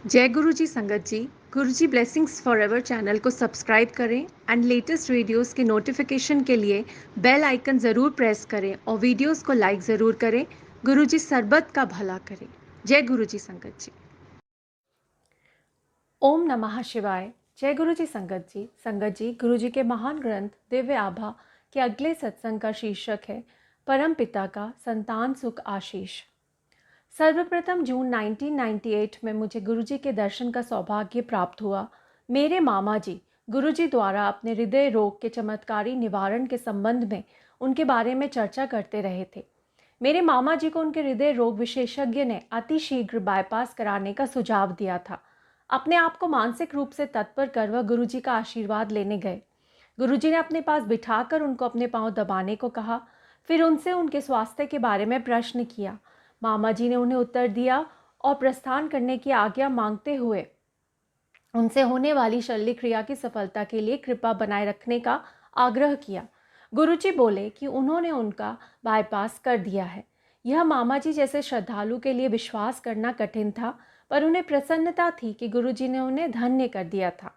जय गुरु जी संगत जी। गुरु जी blessings forever channel को सब्सक्राइब करें एंड लेटेस्ट वीडियोस के नोटिफिकेशन के लिए बेल आइकन ज़रूर प्रेस करें और वीडियोस को लाइक ज़रूर करें। गुरु जी सरबत का भला करें। जय गुरु जी संगत जी। ओम नमः शिवाय। जय गुरु जी संगत जी। गुरु जी के महान ग्रंथ दिव्य आभा के अगले सत्संग का शीर्षक है परम पिता का संतान सुख आशीष। सर्वप्रथम जून 1998 में मुझे गुरु जी के दर्शन का सौभाग्य प्राप्त हुआ। मेरे मामा जी गुरु जी द्वारा अपने हृदय रोग के चमत्कारी निवारण के संबंध में उनके बारे में चर्चा करते रहे थे। मेरे मामा जी को उनके हृदय रोग विशेषज्ञ ने अतिशीघ्र बाईपास कराने का सुझाव दिया था। अपने आप को मानसिक रूप से तत्पर कर वह गुरु जी का आशीर्वाद लेने गए। गुरु जी ने अपने पास बिठाकर उनको अपने पांव दबाने को कहा। फिर उनसे उनके स्वास्थ्य के बारे में प्रश्न किया। मामा जी ने उन्हें उत्तर दिया और प्रस्थान करने की आज्ञा मांगते हुए उनसे होने वाली शल्य क्रिया की सफलता के लिए कृपा बनाए रखने का आग्रह किया। गुरुजी बोले कि उन्होंने उनका बाईपास कर दिया है। यह मामा जी जैसे श्रद्धालु के लिए विश्वास करना कठिन था, पर उन्हें प्रसन्नता थी कि गुरुजी ने उन्हें धन्य कर दिया था।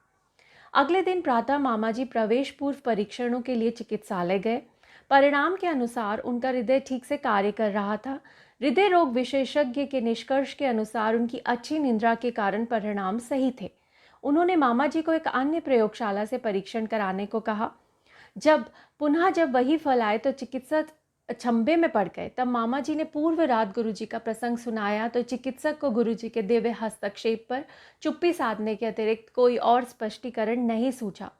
अगले दिन प्रातः मामा जी प्रवेश पूर्व परीक्षणों के लिए चिकित्सालय गए। परिणाम के अनुसार उनका हृदय ठीक से कार्य कर रहा था। हृदय रोग विशेषज्ञ के निष्कर्ष के अनुसार उनकी अच्छी निद्रा के कारण परिणाम सही थे। उन्होंने मामा जी को एक अन्य प्रयोगशाला से परीक्षण कराने को कहा। जब वही फल आए तो चिकित्सक अचंभे में पड़ गए। तब मामा जी ने पूर्व रात गुरु जी का प्रसंग सुनाया तो चिकित्सक को गुरु जी के दिव्य हस्तक्षेप पर चुप्पी साधने के अतिरिक्त कोई और स्पष्टीकरण नहीं सूझा।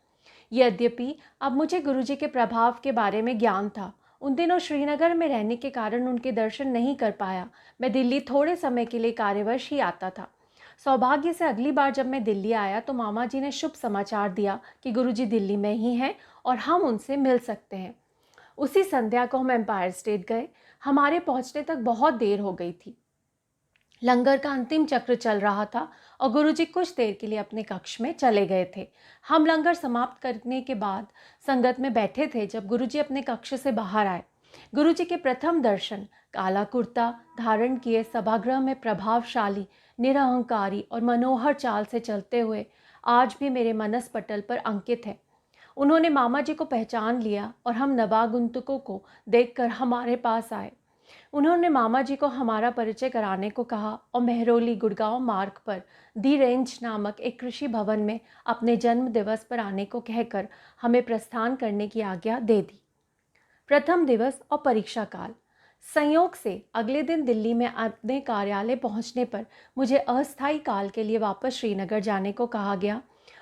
यद्यपि अब मुझे गुरु जी के प्रभाव के बारे में ज्ञान था। उन दिनों श्रीनगर में रहने के कारण उनके दर्शन नहीं कर पाया। मैं दिल्ली थोड़े समय के लिए कार्यवश ही आता था। सौभाग्य से अगली बार जब मैं दिल्ली आया तो मामा जी ने शुभ समाचार दिया कि गुरुजी दिल्ली में ही हैं और हम उनसे मिल सकते हैं। उसी संध्या को हम एम्पायर स्टेट गए। हमारे पहुंचने तक बहुत देर हो गई थी। लंगर का अंतिम चक्र चल रहा था और गुरुजी कुछ देर के लिए अपने कक्ष में चले गए थे। हम लंगर समाप्त करने के बाद संगत में बैठे थे जब गुरुजी अपने कक्ष से बाहर आए। गुरुजी के प्रथम दर्शन काला कुर्ता धारण किए सभागृह में प्रभावशाली, निरहंकारी और मनोहर चाल से चलते हुए आज भी मेरे मनस पटल पर अंकित है। उन्होंने मामा जी को पहचान लिया और हम नवागंतुकों को देखकर हमारे पास आए। उन्होंने मामा जी को हमारा परिचय कराने को कहा और मेहरौली गुड़गांव मार्ग पर दी रेंज नामक एक कृषि भवन में अपने जन्म दिवस पर आने को कहकर हमें प्रस्थान करने की आज्ञा दे दी। प्रथम दिवस और परीक्षा काल। संयोग से अगले दिन दिल्ली में अपने कार्यालय पहुंचने पर मुझे अस्थायी काल के लिए वापस श्रीनगर जाने को कहा गया।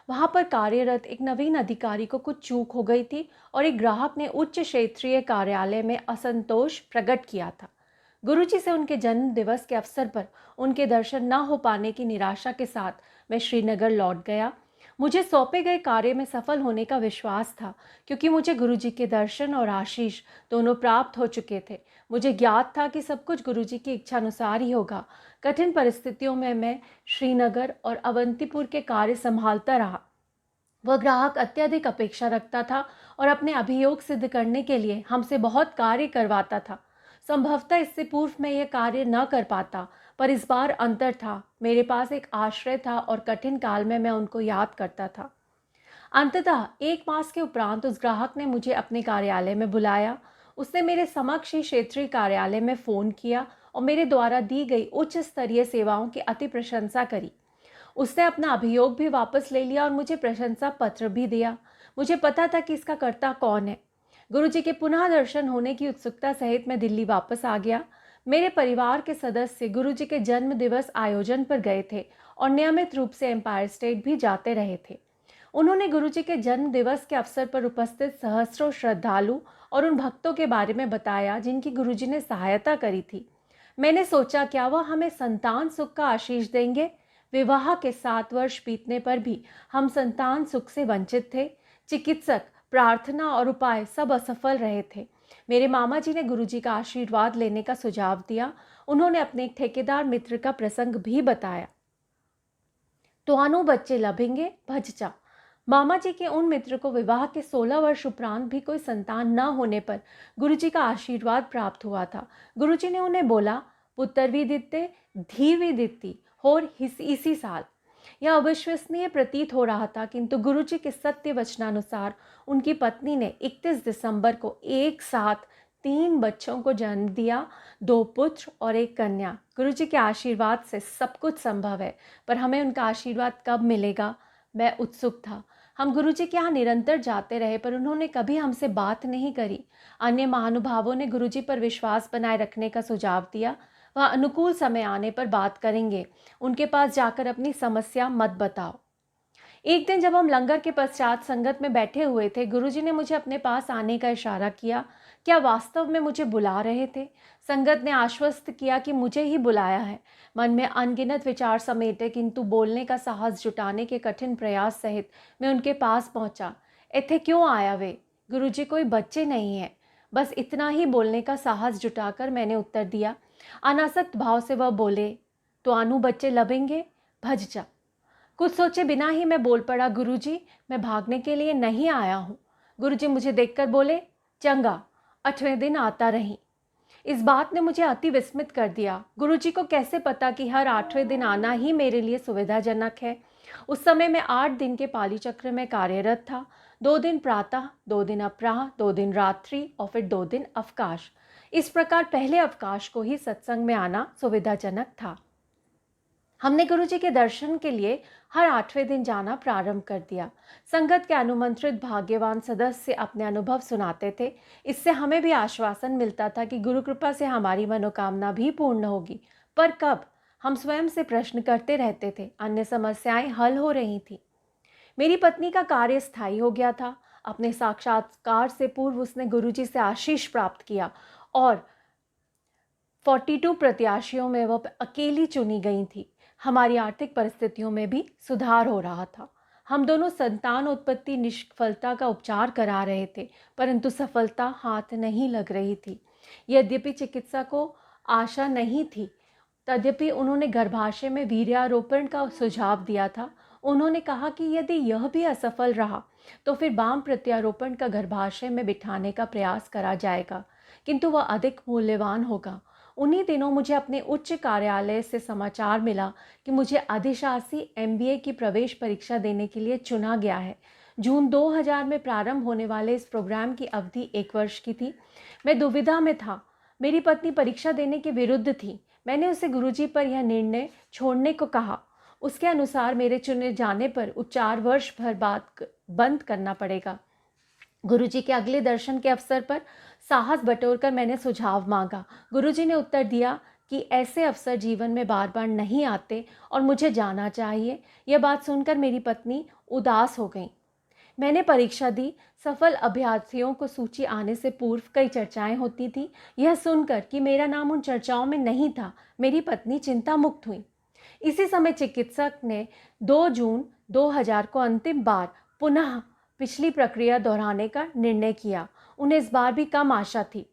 वहां पर कार्यरत एक नवीन अधिकारी को कुछ चूक हो गई थी और एक ग्राहक ने उच्च क्षेत्रीय कार्यालय में असंतोष प्रकट किया था। गुरुजी से उनके जन्म दिवस के अवसर पर उनके दर्शन न हो पाने की निराशा के साथ मैं श्रीनगर लौट गया। मुझे सौंपे गए कार्य में सफल होने का विश्वास था, क्योंकि मुझे गुरुजी के दर्शन और आशीष दोनों प्राप्त हो चुके थे। मुझे ज्ञात था कि सब कुछ गुरुजी की इच्छा अनुसार ही होगा। कठिन परिस्थितियों में मैं श्रीनगर और अवंतीपुर के कार्य संभालता रहा। वह ग्राहक अत्यधिक अपेक्षा रखता था और अपने अभियोग सिद्ध करने के लिए हमसे बहुत कार्य करवाता था। संभवतः इससे पूर्व मैं यह कार्य न कर पाता, पर इस बार अंतर था। मेरे पास एक आश्रय था और कठिन काल में मैं उनको याद करता था। अंततः 1 मास के उपरांत उस ग्राहक ने मुझे अपने कार्यालय में बुलाया। उसने मेरे समक्ष ही क्षेत्रीय कार्यालय में फ़ोन किया और मेरे द्वारा दी गई उच्च स्तरीय सेवाओं की अति प्रशंसा करी। उसने अपना अभियोग भी वापस ले लिया और मुझे प्रशंसा पत्र भी दिया। मुझे पता था कि इसका कर्ता कौन है। गुरुजी के पुनः दर्शन होने की उत्सुकता सहित मैं दिल्ली वापस आ गया। मेरे परिवार के सदस्य गुरुजी के जन्म दिवस आयोजन पर गए थे और नियमित रूप से एम्पायर स्टेट भी जाते रहे थे। उन्होंने गुरुजी के जन्म दिवस के अवसर पर उपस्थित सहस्त्रों श्रद्धालु और उन भक्तों के बारे में बताया जिनकी गुरुजी ने सहायता करी थी। मैंने सोचा, क्या वह हमें संतान सुख का आशीष देंगे? विवाह के 7 वर्ष बीतने पर भी हम संतान सुख से वंचित थे। चिकित्सक, प्रार्थना और उपाय सब असफल रहे थे। मेरे मामा जी ने गुरुजी का आशीर्वाद लेने का सुझाव दिया। उन्होंने अपने एक ठेकेदार मित्र का प्रसंग भी बताया। तो बच्चे लभेंगे भजचा। मामा जी के उन मित्र को विवाह के 16 वर्ष उपरांत भी कोई संतान न होने पर गुरुजी का आशीर्वाद प्राप्त हुआ था। गुरुजी ने उन्हें बोला, पुत्र भी दित्ते धी भी दित्ती और इसी साल। यह अविश्वसनीय प्रतीत हो रहा था, किंतु गुरुजी के सत्य वचनानुसार उनकी पत्नी ने 31 दिसंबर को एक साथ 3 बच्चों को जन्म दिया, 2 पुत्र और 1 कन्या। गुरुजी के आशीर्वाद से सब कुछ संभव है, पर हमें उनका आशीर्वाद कब मिलेगा, मैं उत्सुक था। हम गुरुजी के यहाँ निरंतर जाते रहे, पर उन्होंने कभी हमसे बात नहीं करी। अन्य महानुभावों ने गुरुजी पर विश्वास बनाए रखने का सुझाव दिया। वह अनुकूल समय आने पर बात करेंगे, उनके पास जाकर अपनी समस्या मत बताओ। एक दिन जब हम लंगर के पश्चात संगत में बैठे हुए थे, गुरुजी ने मुझे अपने पास आने का इशारा किया। क्या वास्तव में मुझे बुला रहे थे? संगत ने आश्वस्त किया कि मुझे ही बुलाया है। मन में अनगिनत विचार समेटे, किंतु बोलने का साहस जुटाने के कठिन प्रयास सहित मैं उनके पास पहुंचा। इत्थे क्यों आया वे? गुरुजी कोई बच्चे नहीं है। बस इतना ही बोलने का साहस जुटाकर मैंने उत्तर दिया। अनासक्त भाव से वह बोले, तो आनू बच्चे लबेंगे, भज जा। कुछ सोचे बिना ही मैं बोल पड़ा, गुरुजी मैं भागने के लिए नहीं आया हूँ। गुरुजी मुझे देखकर बोले, चंगा 8वें दिन आता रही। इस बात ने मुझे अति विस्मित कर दिया। गुरुजी को कैसे पता कि हर 8वें दिन आना ही मेरे लिए सुविधाजनक है? उस समय मैं 8 दिन के पाली चक्र में कार्यरत था। 2 दिन प्रातः, 2 दिन अपराह, 2 दिन रात्रि और फिर 2 दिन अवकाश। इस प्रकार पहले अवकाश को ही सत्संग में आना सुविधाजनक था। हमने गुरुजी के दर्शन के लिए हर 8वें दिन जाना प्रारंभ कर दिया। संगत के अनुमंत्रित भाग्यवान सदस्य अपने अनुभव सुनाते थे। इससे हमें भी आश्वासन मिलता था कि गुरु कृपा से हमारी मनोकामना भी पूर्ण होगी। पर कब? हम स्वयं से प्रश्न करते रहते थे। अन्य समस्याएं हल हो रही थी। मेरी पत्नी का कार्य स्थायी हो गया था। अपने साक्षात्कार से पूर्व उसने गुरुजी से आशीष प्राप्त किया और 42 प्रत्याशियों में वह अकेली चुनी गई थी। हमारी आर्थिक परिस्थितियों में भी सुधार हो रहा था। हम दोनों संतान उत्पत्ति निष्फलता का उपचार करा रहे थे, परंतु सफलता हाथ नहीं लग रही थी। यद्यपि चिकित्सा को आशा नहीं थी, तद्यपि उन्होंने गर्भाशय में वीर्यारोपण का सुझाव दिया था। उन्होंने कहा कि यदि यह भी असफल रहा तो फिर वाम प्रत्यारोपण का गर्भाशय में बिठाने का प्रयास करा जाएगा, किंतु वह अधिक मूल्यवान होगा। उन्हीं दिनों मुझे अपने उच्च कार्यालय से समाचार मिला कि मुझे अधिशासी MBA की प्रवेश परीक्षा देने के लिए चुना गया है। जून 2000 में प्रारंभ होने वाले इस प्रोग्राम की अवधि 1 वर्ष की थी। मैं दुविधा में था। मेरी पत्नी परीक्षा देने के विरुद्ध थी। मैंने उसे गुरुजी पर यह निर्णय छोड़ने को कहा। उसके अनुसार मेरे चुने जाने पर उच्चार वर्ष भर बाद बंद करना पड़ेगा। गुरुजी के अगले दर्शन के अवसर पर साहस बटोरकर मैंने सुझाव मांगा। गुरुजी ने उत्तर दिया कि ऐसे अवसर जीवन में बार बार नहीं आते और मुझे जाना चाहिए। यह बात सुनकर मेरी पत्नी उदास हो गई। मैंने परीक्षा दी। सफल अभ्यर्थियों को सूची आने से पूर्व कई चर्चाएं होती थी। यह सुनकर कि मेरा नाम उन चर्चाओं में नहीं था, मेरी पत्नी चिंता मुक्त हुई। इसी समय चिकित्सक ने 2 जून 2000 को अंतिम बार पुनः पिछली प्रक्रिया दोहराने का निर्णय किया। उन्हें इस बार भी कम आशा थी।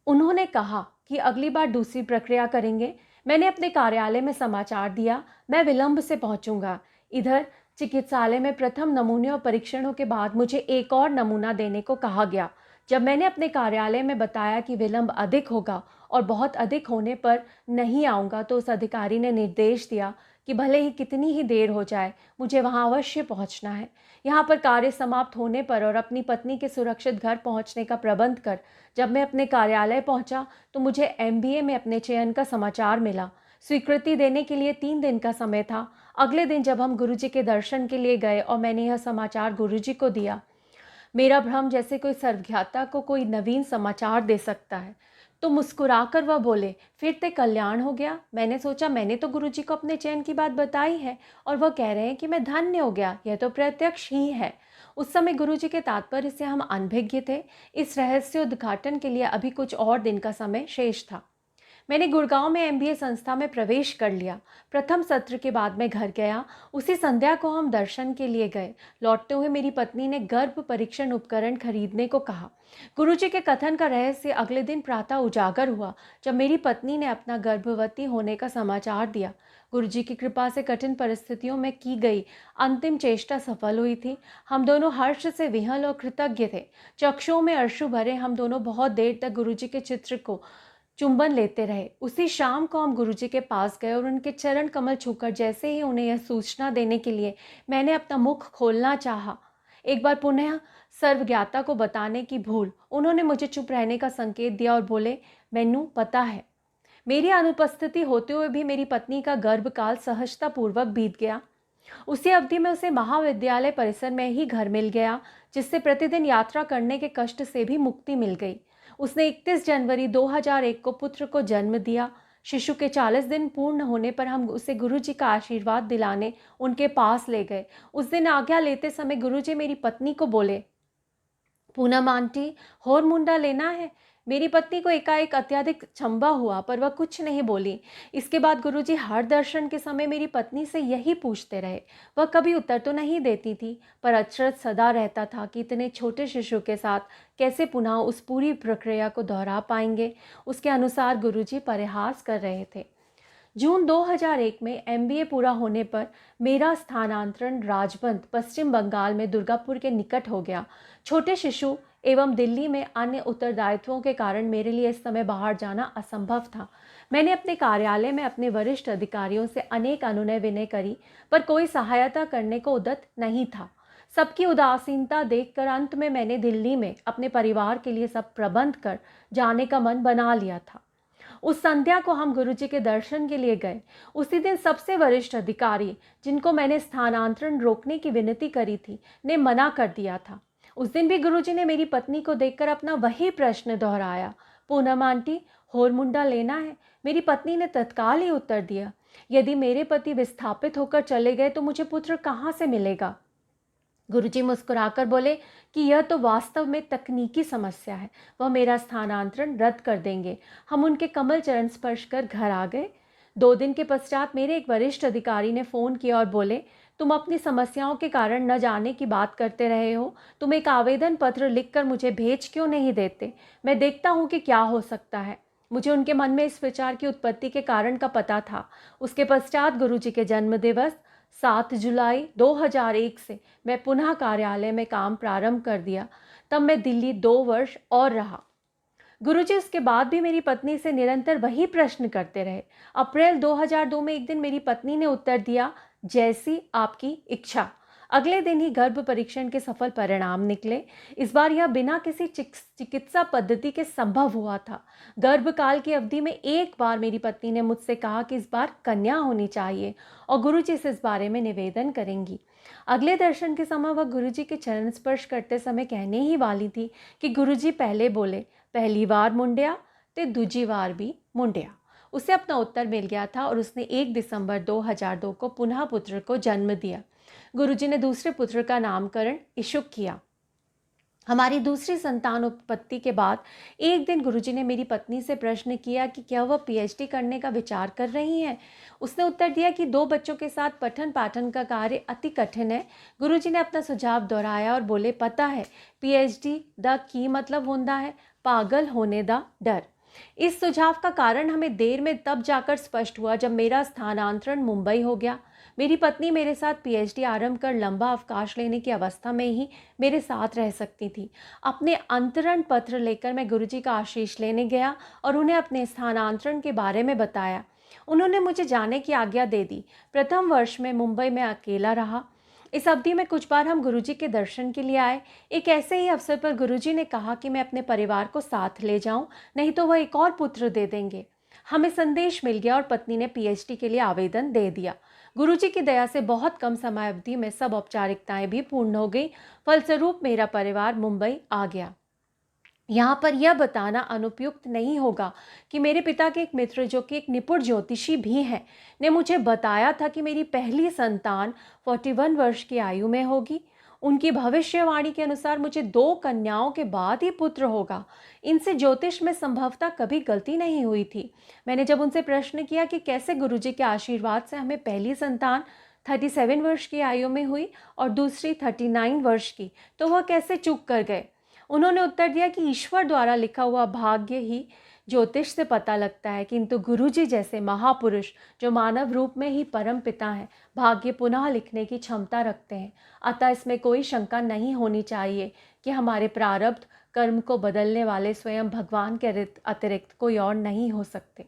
उन्होंने कहा कि अगली बार दूसरी प्रक्रिया करेंगे। मैंने अपने कार्यालय में समाचार दिया, मैं विलंब से पहुंचूंगा। इधर चिकित्सालय में प्रथम नमूने और परीक्षणों के बाद मुझे एक और नमूना देने को कहा गया। जब मैंने अपने कार्यालय में बताया कि विलंब अधिक होगा और बहुत अधिक होने पर नहीं आऊँगा, तो उस अधिकारी ने निर्देश दिया कि भले ही कितनी ही देर हो जाए, मुझे वहाँ अवश्य पहुँचना है। यहाँ पर कार्य समाप्त होने पर और अपनी पत्नी के सुरक्षित घर पहुँचने का प्रबंध कर जब मैं अपने कार्यालय पहुँचा तो मुझे MBA में अपने चयन का समाचार मिला। स्वीकृति देने के लिए 3 दिन का समय था। अगले दिन जब हम गुरुजी के दर्शन के लिए गए और मैंने यह समाचार गुरुजी को दिया, मेरा भ्रम जैसे कोई सर्वज्ञाता को कोई नवीन समाचार दे सकता है, तो मुस्कुराकर वह बोले, फिर ते कल्याण हो गया। मैंने सोचा, मैंने तो गुरुजी को अपने चयन की बात बताई है और वह कह रहे हैं कि मैं धन्य हो गया। यह तो प्रत्यक्ष ही है। उस समय गुरुजी के तात्पर्य से हम अनभिज्ञ थे। इस रहस्य उद्घाटन के लिए अभी कुछ और दिन का समय शेष था। मैंने गुड़गांव में MBA संस्था में प्रवेश कर लिया। प्रथम सत्र के बाद मैं घर गया। उसी संध्या को हम दर्शन के लिए गए। लौटते हुए मेरी पत्नी ने गर्भ परीक्षण उपकरण खरीदने को कहा। गुरुजी के कथन का रहस्य अगले दिन प्रातः उजागर हुआ जब मेरी पत्नी ने अपना गर्भवती होने का समाचार दिया। गुरुजी की कृपा से कठिन परिस्थितियों में की गई अंतिम चेष्टा सफल हुई थी। हम दोनों हर्ष से विहल और कृतज्ञ थे। चक्षुओं में अश्रु भरे हम दोनों बहुत देर तक गुरुजी के चित्र को चुंबन लेते रहे। उसी शाम को हम गुरुजी के पास गए और उनके चरण कमल छूकर जैसे ही उन्हें यह सूचना देने के लिए मैंने अपना मुख खोलना चाहा, एक बार पुनः सर्वज्ञाता को बताने की भूल उन्होंने मुझे चुप रहने का संकेत दिया और बोले, मैनू पता है। मेरी अनुपस्थिति होते हुए भी मेरी पत्नी का गर्भकाल सहजतापूर्वक बीत गया। उसी अवधि में उसे महाविद्यालय परिसर में ही घर मिल गया, जिससे प्रतिदिन यात्रा करने के कष्ट से भी मुक्ति मिल गई। उसने 31 जनवरी 2001 को पुत्र को जन्म दिया। शिशु के 40 दिन पूर्ण होने पर हम उसे गुरुजी का आशीर्वाद दिलाने उनके पास ले गए। उस दिन आज्ञा लेते समय गुरुजी मेरी पत्नी को बोले, पूनम आंटी, होर मुंडा लेना है। मेरी पत्नी को एकाएक अत्यधिक चंबा हुआ, पर वह कुछ नहीं बोली। इसके बाद गुरुजी हर दर्शन के समय मेरी पत्नी से यही पूछते रहे। वह कभी उत्तर तो नहीं देती थी, पर अचरज सदा रहता था कि इतने छोटे शिशु के साथ कैसे पुनः उस पूरी प्रक्रिया को दोहरा पाएंगे। उसके अनुसार गुरुजी परिहास कर रहे थे। जून 2001 में MBA पूरा होने पर मेरा स्थानांतरण राजबंद पश्चिम बंगाल में दुर्गापुर के निकट हो गया। छोटे शिशु एवं दिल्ली में अन्य उत्तरदायित्वों के कारण मेरे लिए इस समय बाहर जाना असंभव था। मैंने अपने कार्यालय में अपने वरिष्ठ अधिकारियों से अनेक अनुनय विनय करी, पर कोई सहायता करने को उद्यत नहीं था। सबकी उदासीनता देखकर अंत में मैंने दिल्ली में अपने परिवार के लिए सब प्रबंध कर जाने का मन बना लिया था। उस संध्या को हम गुरुजी के दर्शन के लिए गए। उसी दिन सबसे वरिष्ठ अधिकारी, जिनको मैंने स्थानांतरण रोकने की विनती करी थी, ने मना कर दिया था। उस दिन भी गुरुजी ने मेरी पत्नी को देखकर अपना वही प्रश्न दोहराया, पूनम आंटी, होर मुंडा लेना है। मेरी पत्नी ने तत्काल ही उत्तर दिया, यदि मेरे पति विस्थापित होकर चले गए तो मुझे पुत्र कहाँ से मिलेगा। गुरुजी मुस्कुराकर बोले कि यह तो वास्तव में तकनीकी समस्या है, वह मेरा स्थानांतरण रद्द कर देंगे। हम उनके कमल चरण स्पर्श कर घर आ गए। 2 दिन के पश्चात मेरे एक वरिष्ठ अधिकारी ने फ़ोन किया और बोले, तुम अपनी समस्याओं के कारण न जाने की बात करते रहे हो, तुम एक आवेदन पत्र लिखकर मुझे भेज क्यों नहीं देते, मैं देखता हूँ कि क्या हो सकता है। मुझे उनके मन में इस विचार की उत्पत्ति के कारण का पता था। उसके पश्चात गुरुजी के जन्मदिवस 7 जुलाई 2001 से मैं पुनः कार्यालय में काम प्रारंभ कर दिया। तब मैं दिल्ली 2 वर्ष और रहा। गुरुजी उसके बाद भी मेरी पत्नी से निरंतर वही प्रश्न करते रहे। अप्रैल 2002 में एक दिन मेरी पत्नी ने उत्तर दिया, जैसी आपकी इच्छा। अगले दिन ही गर्भ परीक्षण के सफल परिणाम निकले। इस बार यह बिना किसी चिकित्सा पद्धति के संभव हुआ था। गर्भकाल की अवधि में एक बार मेरी पत्नी ने मुझसे कहा कि इस बार कन्या होनी चाहिए और गुरुजी से इस बारे में निवेदन करेंगी। अगले दर्शन के समय वह गुरुजी के चरण स्पर्श करते समय कहने ही वाली थी कि गुरुजी पहले बोले, पहली बार मुंडिया ते दूजी बार भी मुंडिया। उसे अपना उत्तर मिल गया था और उसने 1 दिसंबर 2002 को पुनः पुत्र को जन्म दिया। गुरुजी ने दूसरे पुत्र का नामकरण इशुक किया। हमारी दूसरी संतान उत्पत्ति के बाद एक दिन गुरुजी ने मेरी पत्नी से प्रश्न किया कि क्या वह PhD करने का विचार कर रही हैं। उसने उत्तर दिया कि 2 बच्चों के साथ पठन पाठन का कार्य अति कठिन है। गुरुजी ने अपना सुझाव दोहराया और बोले, पता है PhD दा की मतलब होता है पागल होने दा डर। इस सुझाव का कारण हमें देर में तब जाकर स्पष्ट हुआ जब मेरा स्थानांतरण मुंबई हो गया। मेरी पत्नी मेरे साथ PhD आरंभ कर लंबा अवकाश लेने की अवस्था में ही मेरे साथ रह सकती थी। अपने अंतरण पत्र लेकर मैं गुरुजी का आशीष लेने गया और उन्हें अपने स्थानांतरण के बारे में बताया। उन्होंने मुझे जाने की आज्ञा दे दी। प्रथम वर्ष में मुंबई में अकेला रहा। इस अवधि में कुछ बार हम गुरुजी के दर्शन के लिए आए। एक ऐसे ही अवसर पर गुरुजी ने कहा कि मैं अपने परिवार को साथ ले जाऊं, नहीं तो वह एक और पुत्र दे देंगे। हमें संदेश मिल गया और पत्नी ने PhD के लिए आवेदन दे दिया। गुरुजी की दया से बहुत कम समय अवधि में सब औपचारिकताएं भी पूर्ण हो गई। फलस्वरूप मेरा परिवार मुंबई आ गया। यहाँ पर यह बताना अनुपयुक्त नहीं होगा कि मेरे पिता के एक मित्र, जो कि एक निपुण ज्योतिषी भी हैं, ने मुझे बताया था कि मेरी पहली संतान 41 वर्ष की आयु में होगी। उनकी भविष्यवाणी के अनुसार मुझे 2 कन्याओं के बाद ही पुत्र होगा। इनसे ज्योतिष में संभवतः कभी गलती नहीं हुई थी। मैंने जब उनसे प्रश्न किया कि कैसे गुरुजी के आशीर्वाद से हमें पहली संतान 37 वर्ष की आयु में हुई और दूसरी 39 वर्ष की, तो वह कैसे चूक कर गए। उन्होंने उत्तर दिया कि ईश्वर द्वारा लिखा हुआ भाग्य ही ज्योतिष से पता लगता है, किंतु गुरुजी जैसे महापुरुष जो मानव रूप में ही परम पिता हैं, भाग्य पुनः लिखने की क्षमता रखते हैं। अतः इसमें कोई शंका नहीं होनी चाहिए कि हमारे प्रारब्ध कर्म को बदलने वाले स्वयं भगवान के अतिरिक्त कोई और नहीं हो सकते।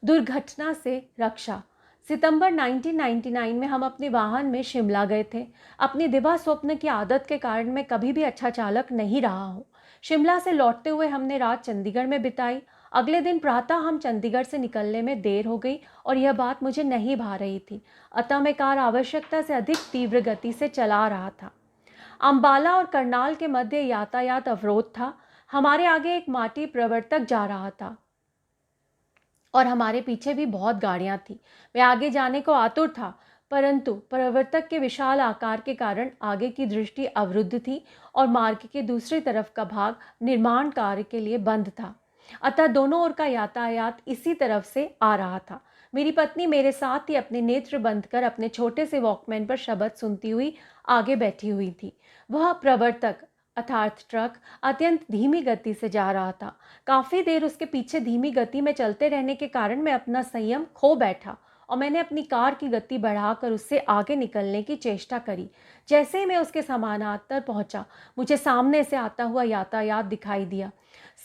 दुर्घटना से रक्षा। सितंबर 1999 में हम अपने वाहन में शिमला गए थे। अपनी दिवा स्वप्न की आदत के कारण मैं कभी भी अच्छा चालक नहीं रहा हूँ। शिमला से लौटते हुए हमने रात चंडीगढ़ में बिताई। अगले दिन प्रातः हम चंडीगढ़ से निकलने में देर हो गई और यह बात मुझे नहीं भा रही थी, अतः मैं कार आवश्यकता से अधिक तीव्र गति से चला रहा था। अंबाला और करनाल के मध्य यातायात अवरोध था। हमारे आगे एक माटी प्रवर्तक जा रहा था और हमारे पीछे भी बहुत गाड़ियां थी। मैं आगे जाने को आतुर था, परंतु प्रवर्तक के विशाल आकार के कारण आगे की दृष्टि अवरुद्ध थी और मार्ग के दूसरी तरफ का भाग निर्माण कार्य के लिए बंद था, अतः दोनों ओर का यातायात इसी तरफ से आ रहा था। मेरी पत्नी मेरे साथ ही अपने नेत्र बंद कर अपने छोटे से वॉकमैन पर शब्द सुनती हुई आगे बैठी हुई थी। वह प्रवर्तक अर्थात ट्रक अत्यंत धीमी गति से जा रहा था। काफ़ी देर उसके पीछे धीमी गति में चलते रहने के कारण मैं अपना संयम खो बैठा और मैंने अपनी कार की गति बढ़ाकर उससे आगे निकलने की चेष्टा करी। जैसे ही मैं उसके समानांतर पहुंचा, मुझे सामने से आता हुआ यातायात दिखाई दिया।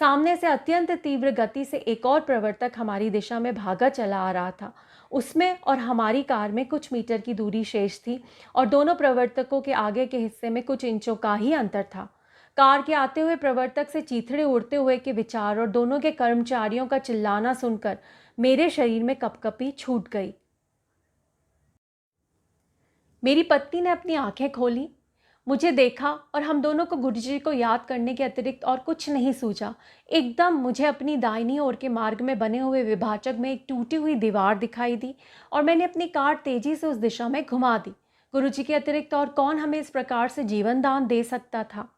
सामने से अत्यंत तीव्र गति से एक और प्रवर्तक हमारी दिशा में भागा चला आ रहा था। उसमें और हमारी कार में कुछ मीटर की दूरी शेष थी और दोनों प्रवर्तकों के आगे के हिस्से में कुछ इंचों का ही अंतर था। कार के आते हुए प्रवर्तक से चीथड़े उड़ते हुए के विचार और दोनों के कर्मचारियों का चिल्लाना सुनकर मेरे शरीर में कपकपी छूट गई। मेरी पत्नी ने अपनी आंखें खोली, मुझे देखा और हम दोनों को गुरुजी को याद करने के अतिरिक्त और कुछ नहीं सूझा। एकदम मुझे अपनी दाहिनी ओर के मार्ग में बने हुए विभाजक में एक टूटी हुई दीवार दिखाई दी और मैंने अपनी कार तेजी से उस दिशा में घुमा दी। गुरुजी के अतिरिक्त और कौन हमें इस प्रकार से जीवन दान दे सकता था।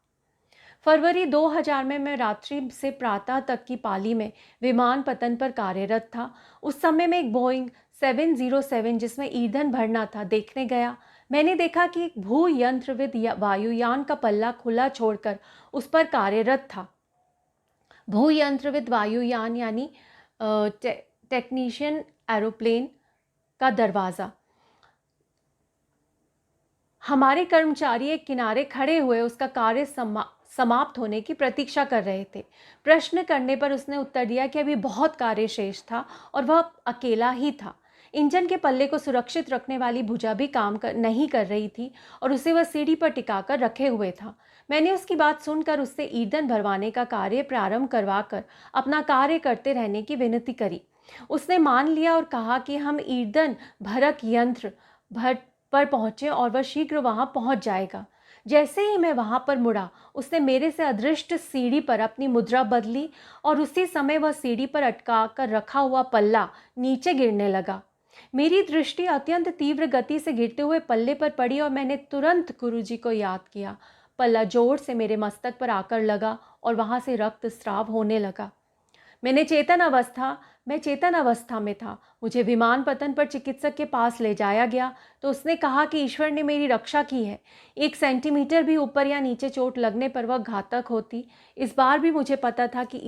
फरवरी 2000 में मैं रात्रि से प्रातः तक की पाली में विमान पतन पर कार्यरत था। उस समय में एक बोइंग 707 जिसमें ईंधन भरना था देखने गया। मैंने देखा कि एक भू यंत्रविद वायुयान का पल्ला खुला छोड़कर उस पर कार्यरत था। भू यंत्रविद वायुयान यानी टेक्नीशियन एरोप्लेन का दरवाज़ा। हमारे कर्मचारी एक किनारे खड़े हुए उसका कार्य समाप्त होने की प्रतीक्षा कर रहे थे। प्रश्न करने पर उसने उत्तर दिया कि अभी बहुत कार्य शेष था और वह अकेला ही था। इंजन के पल्ले को सुरक्षित रखने वाली भुजा भी नहीं कर रही थी और उसे वह सीढ़ी पर टिकाकर रखे हुए था। मैंने उसकी बात सुनकर उससे ईंधन भरवाने का कार्य प्रारंभ करवाकर अपना कार्य करते रहने की विनती करी। उसने मान लिया और कहा कि हम ईंधन भरक यंत्र पर पहुंचे और वह शीघ्र वहां पहुंच जाएगा। जैसे ही मैं वहां पर मुड़ा, उसने मेरे से अदृष्ट सीढ़ी पर अपनी मुद्रा बदली और उसी समय वह सीढ़ी पर अटका कर रखा हुआ पल्ला नीचे गिरने लगा। मेरी दृष्टि अत्यंत तीव्र गति से गिरते हुए पल्ले पर पड़ी और मैंने तुरंत गुरुजी को याद किया। पल्ला जोर से मेरे मस्तक पर आकर लगा और वहां से रक्तस्राव होने लगा। मैं चेतन अवस्था में था। मुझे विमान पतन पर चिकित्सक के पास ले जाया गया तो उसने कहा कि ईश्वर ने मेरी रक्षा की है। 1 सेंटीमीटर भी ऊपर या नीचे चोट लगने पर वह घातक होती। इस बार भी मुझे पता था कि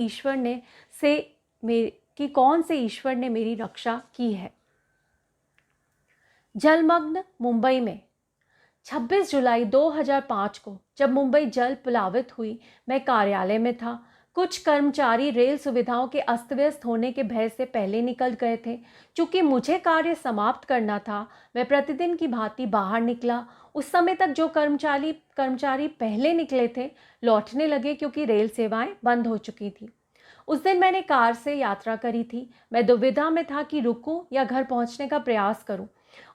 कौन से ईश्वर ने मेरी रक्षा की है। जलमग्न मुंबई में 26 जुलाई 2005 को जब मुंबई जल प्लावित हुई, मैं कार्यालय में था। कुछ कर्मचारी रेल सुविधाओं के अस्त व्यस्त होने के भय से पहले निकल गए थे। चूंकि मुझे कार्य समाप्त करना था, मैं प्रतिदिन की भांति बाहर निकला। उस समय तक जो कर्मचारी पहले निकले थे लौटने लगे क्योंकि रेल सेवाएं बंद हो चुकी थी। उस दिन मैंने कार से यात्रा करी थी। मैं दुविधा में था कि रुकूं या घर पहुंचने का प्रयास करूं।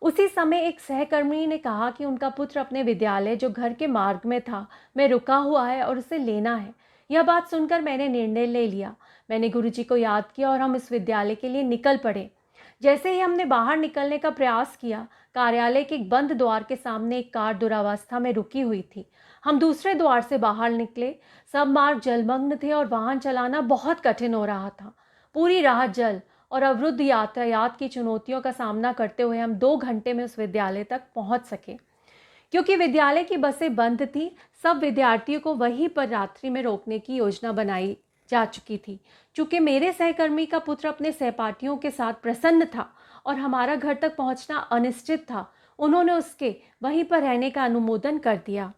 उसी समय एक सहकर्मी ने कहा कि उनका पुत्र अपने विद्यालय जो घर के मार्ग में था में रुका हुआ है और उसे लेना है। यह बात सुनकर मैंने निर्णय ले लिया। मैंने गुरुजी को याद किया और हम इस विद्यालय के लिए निकल पड़े। जैसे ही हमने बाहर निकलने का प्रयास किया, कार्यालय के एक बंद द्वार के सामने एक कार दुरावस्था में रुकी हुई थी। हम दूसरे द्वार से बाहर निकले। सब मार्ग जलमग्न थे और वाहन चलाना बहुत कठिन हो रहा था। पूरी राह जल और अवरुद्ध यातायात की चुनौतियों का सामना करते हुए हम 2 घंटे में उस विद्यालय तक पहुंच सके। क्योंकि विद्यालय की बसें बंद थी, सब विद्यार्थियों को वहीं पर रात्रि में रोकने की योजना बनाई जा चुकी थी। चूँकि मेरे सहकर्मी का पुत्र अपने सहपाठियों के साथ प्रसन्न था और हमारा घर तक पहुंचना अनिश्चित था, उन्होंने उसके वहीं पर रहने का अनुमोदन कर दिया।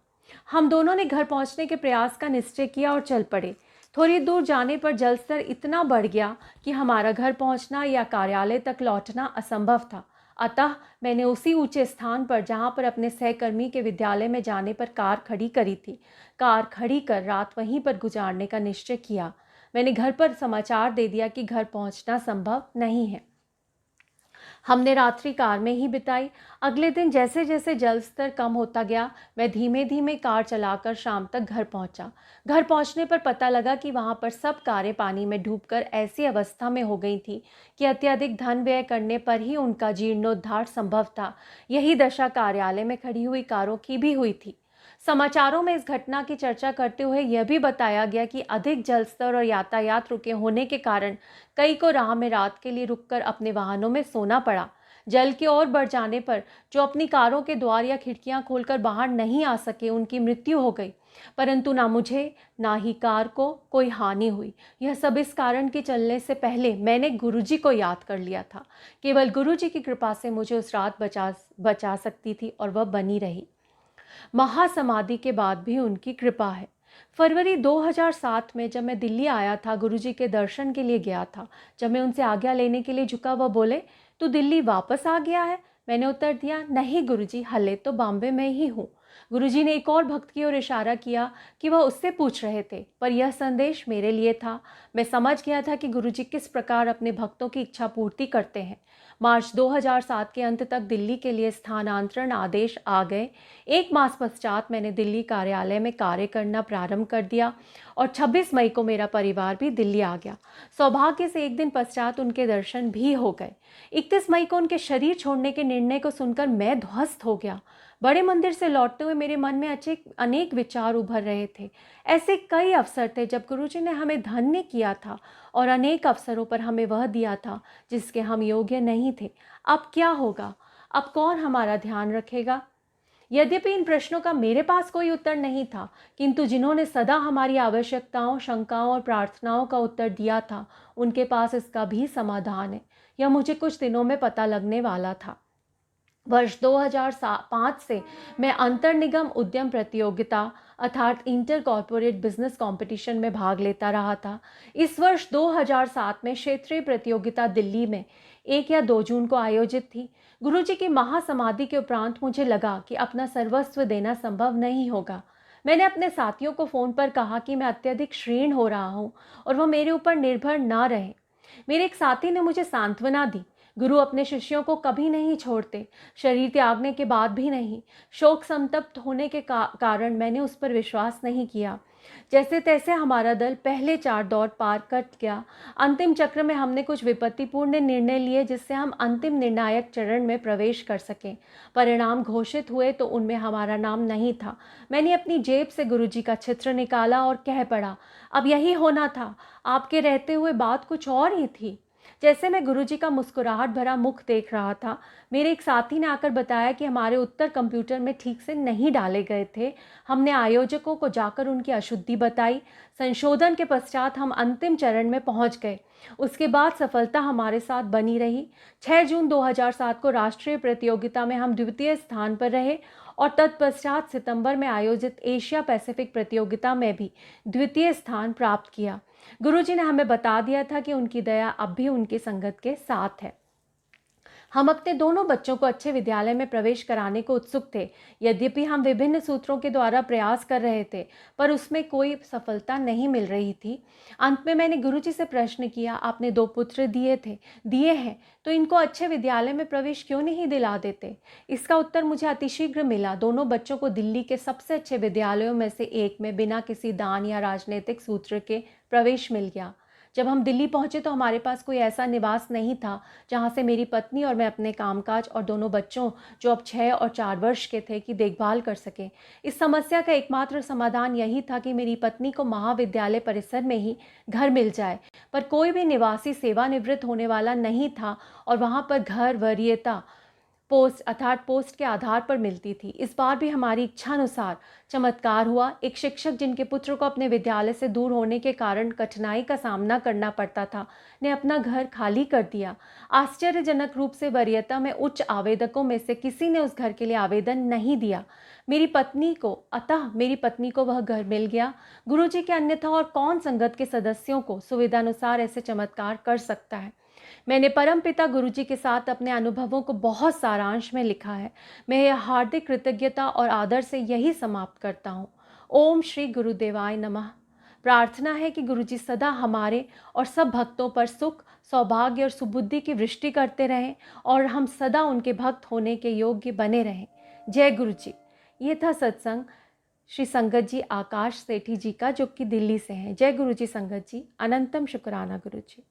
हम दोनों ने घर पहुंचने के प्रयास का निश्चय किया और चल पड़े। थोड़ी दूर जाने पर जलस्तर इतना बढ़ गया कि हमारा घर पहुंचना या कार्यालय तक लौटना असंभव था। अतः मैंने उसी ऊंचे स्थान पर, जहां पर अपने सहकर्मी के विद्यालय में जाने पर कार खड़ी करी थी, कार खड़ी कर रात वहीं पर गुजारने का निश्चय किया। मैंने घर पर समाचार दे दिया कि घर पहुंचना संभव नहीं है। हमने रात्रि कार में ही बिताई। अगले दिन जैसे जैसे जल स्तर कम होता गया, मैं धीमे धीमे कार चलाकर शाम तक घर पहुंचा। घर पहुंचने पर पता लगा कि वहां पर सब कारें पानी में डूबकर ऐसी अवस्था में हो गई थी कि अत्यधिक धन व्यय करने पर ही उनका जीर्णोद्धार संभव था। यही दशा कार्यालय में खड़ी हुई कारों की भी हुई थी। समाचारों में इस घटना की चर्चा करते हुए यह भी बताया गया कि अधिक जल स्तर और यातायात रुके होने के कारण कई को राह में रात के लिए रुककर अपने वाहनों में सोना पड़ा। जल की ओर बढ़ जाने पर जो अपनी कारों के द्वार या खिड़कियां खोलकर बाहर नहीं आ सके, उनकी मृत्यु हो गई। परंतु ना मुझे ना ही कार को कोई हानि हुई। यह सब इस कारण के चलने से पहले मैंने गुरुजी को याद कर लिया था। केवल गुरुजी की कृपा से मुझे उस रात बचा सकती थी और वह बनी रही। महासमाधि के बाद भी उनकी कृपा है। फरवरी 2007 में जब मैं दिल्ली आया था, गुरुजी के दर्शन के लिए गया था। जब मैं उनसे आज्ञा लेने के लिए झुका, वह बोले, तू दिल्ली वापस आ गया है? मैंने उत्तर दिया, नहीं गुरुजी, हले तो बॉम्बे में ही हूँ। गुरुजी ने एक और भक्त की ओर इशारा किया कि वह उससे पूछ रहे थे, पर यह संदेश मेरे लिए था। मैं समझ गया था कि गुरुजी किस प्रकार अपने भक्तों की इच्छा पूर्ति करते हैं। मार्च 2007 के अंत तक दिल्ली के लिए स्थानांतरण आदेश आ गए। 1 मास पश्चात मैंने दिल्ली कार्यालय में कार्य करना प्रारंभ कर दिया और 26 मई को मेरा परिवार भी दिल्ली आ गया। सौभाग्य से एक दिन पश्चात उनके दर्शन भी हो गए। 31 मई को उनके शरीर छोड़ने के निर्णय को सुनकर मैं ध्वस्त हो गया। बड़े मंदिर से लौटते हुए मेरे मन में अनेक विचार उभर रहे थे। ऐसे कई अवसर थे जब गुरुजी ने हमें धन्य किया था और अनेक अवसरों पर हमें वह दिया था जिसके हम योग्य नहीं थे। अब क्या होगा? अब कौन हमारा ध्यान रखेगा? यद्यपि इन प्रश्नों का मेरे पास कोई उत्तर नहीं था, किंतु जिन्होंने सदा हमारी आवश्यकताओं, शंकाओं और प्रार्थनाओं का उत्तर दिया था, उनके पास इसका भी समाधान है। यह मुझे कुछ दिनों में पता लगने वाला था। वर्ष 2005 से मैं अंतर निगम उद्यम प्रतियोगिता अर्थात इंटर कॉर्पोरेट बिजनेस कंपटीशन में भाग लेता रहा था। इस वर्ष 2007 में क्षेत्रीय प्रतियोगिता दिल्ली में 1 या 2 जून को आयोजित थी। गुरुजी की महासमाधि के उपरांत मुझे लगा कि अपना सर्वस्व देना संभव नहीं होगा। मैंने अपने साथियों को फ़ोन पर कहा कि मैं अत्यधिक क्षीण हो रहा हूँ और वह मेरे ऊपर निर्भर ना रहे। मेरे एक साथी ने मुझे सांत्वना दी। गुरु अपने शिष्यों को कभी नहीं छोड़ते, शरीर त्यागने के बाद भी नहीं। शोक संतप्त होने के कारण मैंने उस पर विश्वास नहीं किया। जैसे तैसे हमारा दल पहले 4 दौर पार कर गया। अंतिम चक्र में हमने कुछ विपत्तिपूर्ण निर्णय लिए जिससे हम अंतिम निर्णायक चरण में प्रवेश कर सकें। परिणाम घोषित हुए तो उनमें हमारा नाम नहीं था। मैंने अपनी जेब से गुरुजी का चित्र निकाला और कह पड़ा, अब यही होना था। आपके रहते हुए बात कुछ और ही थी। जैसे मैं गुरुजी का मुस्कुराहट भरा मुख देख रहा था, मेरे एक साथी ने आकर बताया कि हमारे उत्तर कंप्यूटर में ठीक से नहीं डाले गए थे। हमने आयोजकों को जाकर उनकी अशुद्धि बताई। संशोधन के पश्चात हम अंतिम चरण में पहुंच गए। उसके बाद सफलता हमारे साथ बनी रही। 6 जून 2007 को राष्ट्रीय प्रतियोगिता में हम द्वितीय स्थान पर रहे और तत्पश्चात सितंबर में आयोजित एशिया पैसिफिक प्रतियोगिता में भी द्वितीय स्थान प्राप्त किया। गुरुजी ने हमें बता दिया था कि उनकी दया अब भी उनकी संगत के साथ है। हम अपने दोनों बच्चों को अच्छे विद्यालय में प्रवेश कराने को उत्सुक थे। यद्यपि हम विभिन्न सूत्रों के द्वारा प्रयास कर रहे थे, पर उसमें कोई सफलता नहीं मिल रही थी। अंत में मैंने गुरुजी से प्रश्न किया, आपने 2 पुत्र दिए हैं, तो इनको अच्छे विद्यालय में प्रवेश क्यों नहीं दिला देते? इसका उत्तर मुझे अतिशीघ्र मिला। दोनों बच्चों को दिल्ली के सबसे अच्छे विद्यालयों में से एक में बिना किसी दान या राजनीतिक सूत्र के प्रवेश मिल गया। जब हम दिल्ली पहुंचे तो हमारे पास कोई ऐसा निवास नहीं था जहां से मेरी पत्नी और मैं अपने कामकाज और दोनों बच्चों, जो अब 6 और 4 वर्ष के थे, की देखभाल कर सकें। इस समस्या का एकमात्र समाधान यही था कि मेरी पत्नी को महाविद्यालय परिसर में ही घर मिल जाए, पर कोई भी निवासी सेवानिवृत्त होने वाला नहीं था और वहां पर घर वरीयता पोस्ट अर्थात पोस्ट के आधार पर मिलती थी। इस बार भी हमारी इच्छानुसार चमत्कार हुआ। एक शिक्षक जिनके पुत्र को अपने विद्यालय से दूर होने के कारण कठिनाई का सामना करना पड़ता था, ने अपना घर खाली कर दिया। आश्चर्यजनक रूप से वरीयता में उच्च आवेदकों में से किसी ने उस घर के लिए आवेदन नहीं दिया। मेरी पत्नी को वह घर मिल गया। गुरुजी के अन्यथा और कौन संगत के सदस्यों को सुविधानुसार ऐसे चमत्कार कर सकता है। मैंने परमपिता गुरुजी के साथ अपने अनुभवों को बहुत सारांश में लिखा है। मैं यह हार्दिक कृतज्ञता और आदर से यही समाप्त करता हूँ। ओम श्री गुरुदेवाय नमः। प्रार्थना है कि गुरुजी सदा हमारे और सब भक्तों पर सुख, सौभाग्य और सुबुद्धि की वृष्टि करते रहें और हम सदा उनके भक्त होने के योग्य बने रहें। जय गुरुजी। ये था सत्संग श्री संगत जी आकाश सेठी जी का, जो कि दिल्ली से हैं। जय गुरुजी संगत जी। अनंतम शुक्राना गुरुजी।